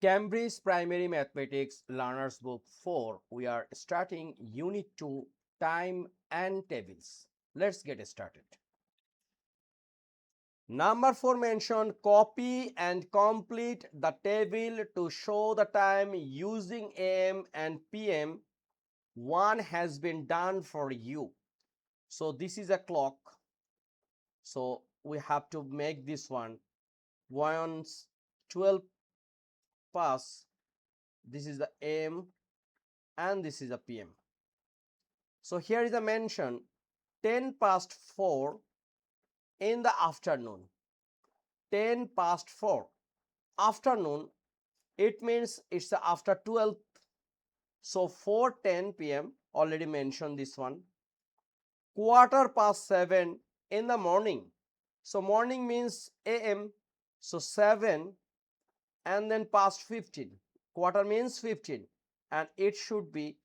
Cambridge Primary Mathematics Learners Book 4. We are starting Unit 2 Time and Tables. Let's get started. Number 4 mentioned copy and complete the table to show the time using AM and PM. One has been done for you. So this is a clock. So we have to make this one. Once 12 pass, this is the AM and this is the PM. So here is a mention 10 past 4 in the afternoon. 10 past 4 afternoon, it means it's after 12. So 4:10 p.m. already mentioned this one. Quarter past 7 in the morning. So morning means AM. So 7 and then past 15. Quarter means 15 and it should be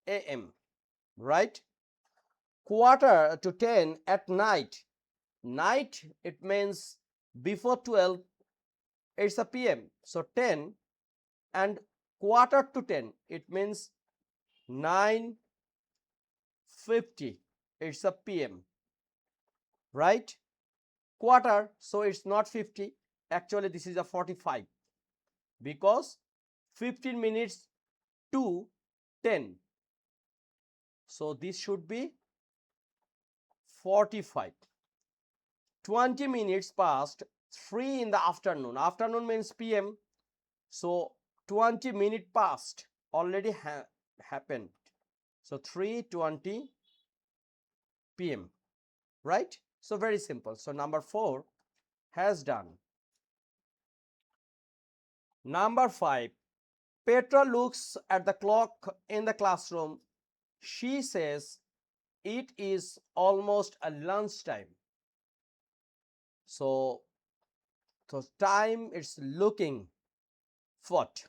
AM, right? Quarter to 10 at night. Night, it means before 12, it's a PM. So 10 and quarter to 10, it means 9:50, it's a PM, right? Quarter, so it's not 50. Actually, this is a 45 because 15 minutes to 10. So this should be 45. 20 minutes past 3 in the afternoon. Afternoon means PM. So 20 minutes past already happened. So 3:20 PM, right? So very simple. So number 4 has done. Number 5, Petra looks at the clock in the classroom. She says it is almost a lunchtime. So time it's looking what?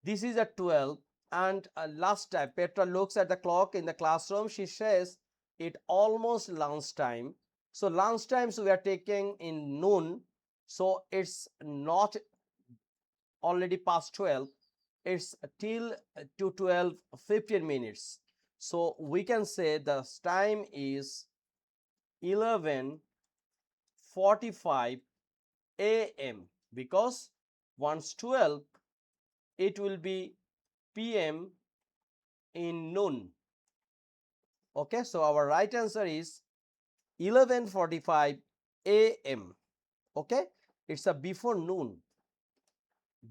This is a 12 and last time Petra looks at the clock in the classroom. She says it almost lunchtime. So lunch times we are taking in noon. So it's not already past 12. It's till to 12 15 minutes. So we can say the time is 11:45 AM because once 12 it will be PM in noon. Okay, so our right answer is 11:45 AM. Okay, it's a before noon.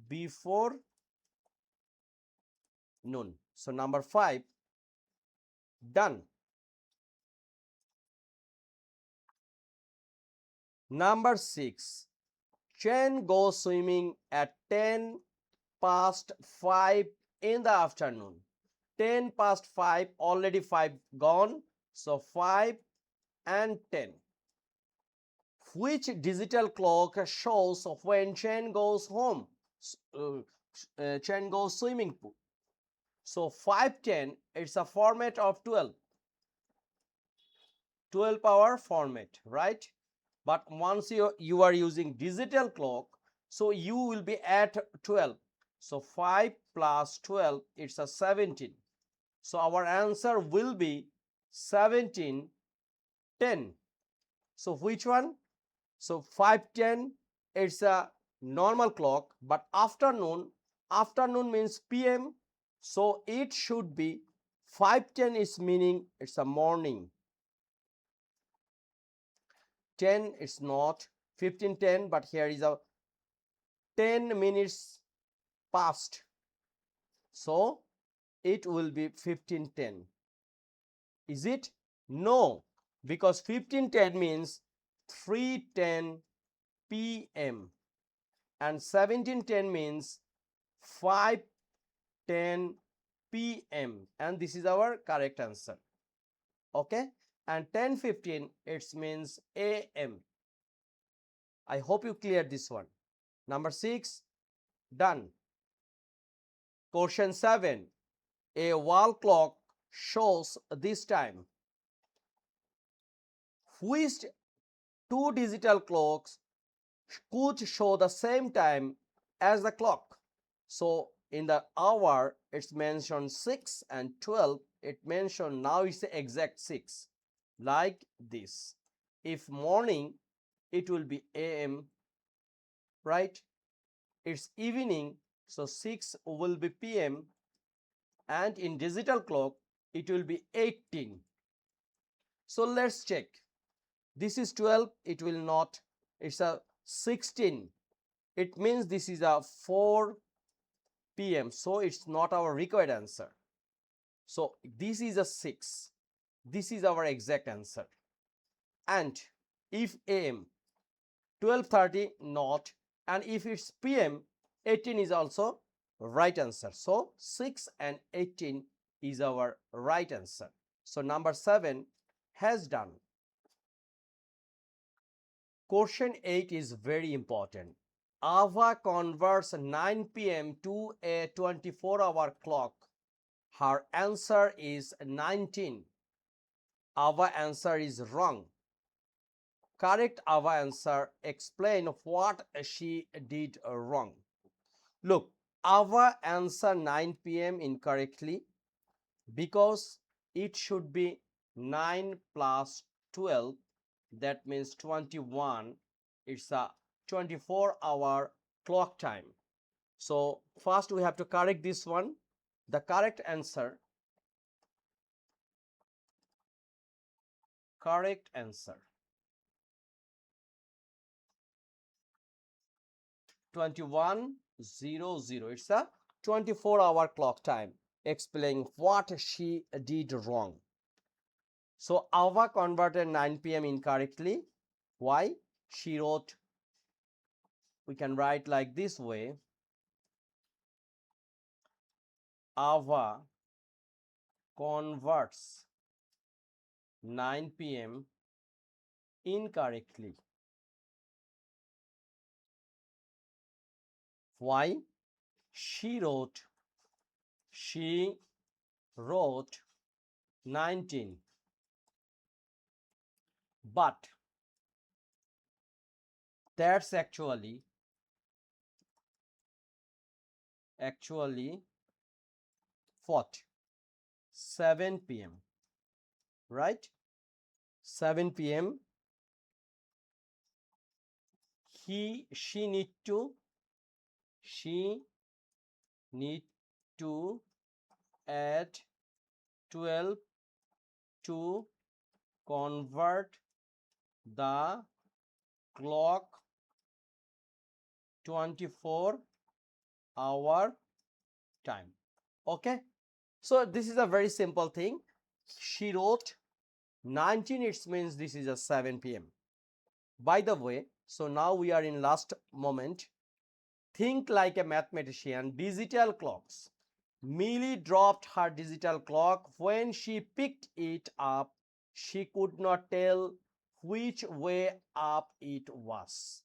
Before noon. So number 5 done. Number 6, Chen goes swimming at 10 past 5 in the afternoon. 10 past 5, already 5 gone. So 5 and 10. Which digital clock shows when Chen goes home? Chen goes swimming pool. So 5:10, it's a format of 12. 12 hour format, right? But once you are using digital clock, so you will be at 12. So 5 plus 12, it's a 17. So our answer will be 17:10. So which one? So 5:10, it's a normal clock, but afternoon means PM. So it should be 5:10 is meaning it's a morning. 10 it's not 15:10, but here is a 10 minutes past. So it will be 15:10. Is it? No, because 15:10 means 3:10 PM and 17:10 means 5:10 PM, and this is our correct answer. Okay, and 10:15 it means AM. I hope you cleared this one. Number 6 done. Question 7, a wall clock shows this time. Which two digital clocks could show the same time as the clock. So in the hour it's mentioned 6 and 12, it mentioned now it's the exact 6, like this. If morning, it will be AM, right? It's evening, so 6 will be PM, and in digital clock it will be 18. So let's check. This is 12, it will not, it's a 16. It means this is a 4 PM, so it's not our required answer. So this is a 6. This is our exact answer. And if AM, 12:30 not, and if it's PM, 18 is also right answer. So 6 and 18 is our right answer. So number 7 has done. Question 8 is very important. Ava converts 9 PM to a 24-hour clock. Her answer is 19. Ava answer is wrong. Correct Ava answer. Explain what she did wrong. Look, Ava answer 9 PM incorrectly because it should be 9 plus 12. That means 21. It's a 24-hour clock time. So first we have to correct this one. The correct answer 21:00. It's a 24-hour clock time. Explain what she did wrong. So Ava converted 9 PM incorrectly. Why? She wrote, we can write like this way. Ava converts 9 PM incorrectly. Why? She wrote 19. But that's actually what? 7 PM, right? 7 PM. She need to add 12 to convert the clock 24-hour time. Okay, so this is a very simple thing. She wrote 19, it means this is a 7 PM. By the way, so now we are in last moment. Think like a mathematician. Digital clocks. Millie dropped her digital clock. When she picked it up, she could not tell which way up it was.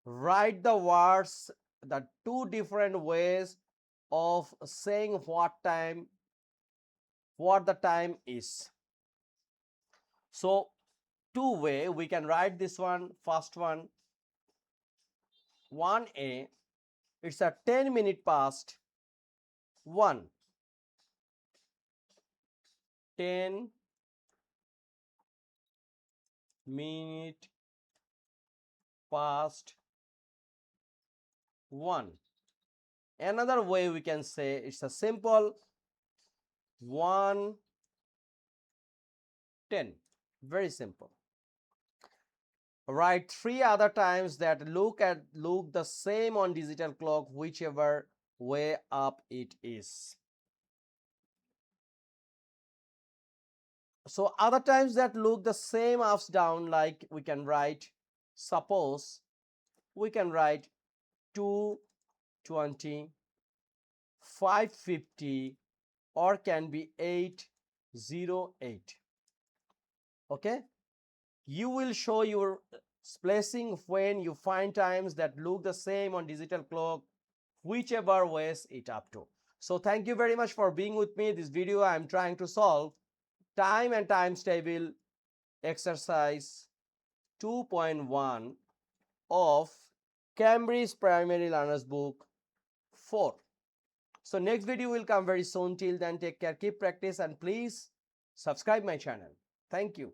Write the words, the two different ways of saying what the time is. So two way we can write this one. First one, 1A, it's a 10 minute past 1. 10 minute past 1. Another way we can say it's a simple 1:10. Very simple. Write 3 other times that look the same on digital clock, whichever way up it is. So other times that look the same ups down, like we can write, suppose we can write 2:20, 5:50, or can be 8:08. Okay, you will show your placing when you find times that look the same on digital clock, whichever ways it up to. So thank you very much for being with me. This video I am trying to solve time and times table exercise 2.1 of Cambridge Primary Learners Book 4. So next video will come very soon. Till then, take care, keep practice, and please subscribe my channel. Thank you.